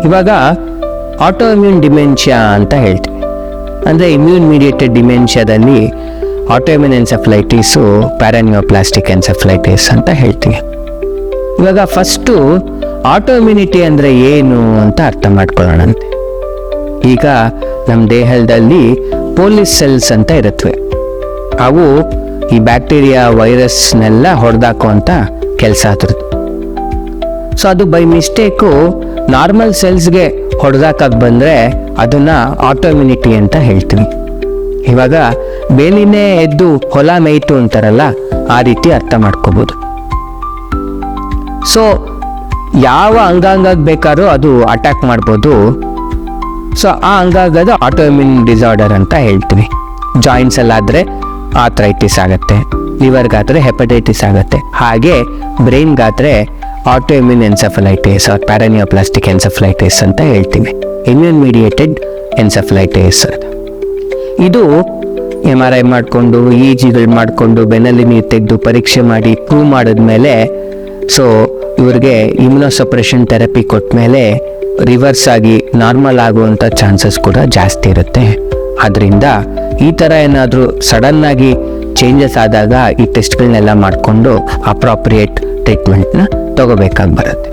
ಇವಾಗ auto immune dementia ಅಂತ ಹೇಳ್ತೀವಿ. ಅಂದರೆ ಇಮ್ಯೂನ್ ಮೀಡಿಯೇಟೆಡ್ ಡಿಮೆನ್ಷಿಯಾದಲ್ಲಿ autoimmune encephalitis paraneoplastic encephalitis ಅಂತ ಹೇಳ್ತೀವಿ. ಇವಾಗ ಫಸ್ಟು ಆಟೋ ಇಮ್ಯುನಿಟಿ ಅಂದರೆ ಏನು ಅಂತ ಅರ್ಥ ಮಾಡ್ಕೊಳ್ಳೋಣಂತೆ. ಈಗ ನಮ್ಮ ದೇಹದಲ್ಲಿ ಪೊಲೀಸ್ ಸೆಲ್ಸ್ ಅಂತ ಇರುತ್ತವೆ. ಅವು ಈ ಬ್ಯಾಕ್ಟೀರಿಯಾ ವೈರಸ್ನೆಲ್ಲ ಹೊಡೆದಾಕುವಂಥ ಕೆಲಸ ಅದ್ರದ್ದು. ಸೊ ಅದು ಬೈ ಮಿಸ್ಟೇಕು ನಾರ್ಮಲ್ ಸೆಲ್ಸ್ಗೆ ಹೊಡೆದಾಕಕ್ಕೆ ಬಂದರೆ ಅದನ್ನು ಆಟೋ ಇಮ್ಯುನಿಟಿ ಅಂತ ಹೇಳ್ತೀವಿ. ಇವಾಗ ಬೇಲಿನೇ ಎದ್ದು ಹೊಲ ಮೇಯ್ತು ಅಂತಾರಲ್ಲ, ಆ ರೀತಿ ಅರ್ಥ ಮಾಡ್ಕೋಬೋದು. ಸೊ ಯಾವ ಅಂಗಾಂಗಕ್ಕೆ ಬೇಕಾದ್ರೂ ಅದು ಅಟ್ಯಾಕ್ ಮಾಡ್ಬೋದು. ಸೊ ಆ ಅಂಗಾಂಗದ ಆಟೋ ಇಮ್ಯೂನ್ ಡಿಸಾರ್ಡರ್ ಅಂತ ಹೇಳ್ತೀವಿ. ಜಾಯಿಂಟ್ಸಲ್ಲಾದರೆ ಆಥ್ರೈಟಿಸ್ ಆಗುತ್ತೆ, ಲಿವರ್ಗಾದರೆ ಹೆಪಟೈಟಿಸ್ ಆಗುತ್ತೆ, ಹಾಗೆ ಬ್ರೈನ್ಗಾದರೆ autoimmune encephalitis or paraneoplastic encephalitis ಅಂತ ಹೇಳ್ತೀವಿ. Immune mediated encephalitis. ಇದು MRI ಮಾಡಿಕೊಂಡು EEGಗಳು ಮಾಡಿಕೊಂಡು ಬೆನ್ನಲ್ಲಿ ನೀರು ತೆಗೆದು ಪರೀಕ್ಷೆ ಮಾಡಿ ಪ್ರೂವ್ ಮಾಡಿದ್ಮೇಲೆ ಸೊ ಇವ್ರಿಗೆ ಇಮ್ಯುನೋಸಪ್ರೆಷನ್ ಥೆರಪಿ ಕೊಟ್ಟ ಮೇಲೆ ರಿವರ್ಸ್ ಆಗಿ ನಾರ್ಮಲ್ ಆಗುವಂಥ ಚಾನ್ಸಸ್ ಕೂಡ ಜಾಸ್ತಿ ಇರುತ್ತೆ. ಆದ್ದರಿಂದ ಈ ಥರ ಏನಾದರೂ ಸಡನ್ನಾಗಿ ಚೇಂಜಸ್ ಆದಾಗ ಈ ಟೆಸ್ಟ್ಗಳನ್ನೆಲ್ಲ ಮಾಡಿಕೊಂಡು ಅಪ್ರಾಪ್ರಿಯೇಟ್ ಟ್ರೀಟ್ಮೆಂಟ್ನ ತಗೋಬೇಕಾಗಿ ಬರುತ್ತೆ.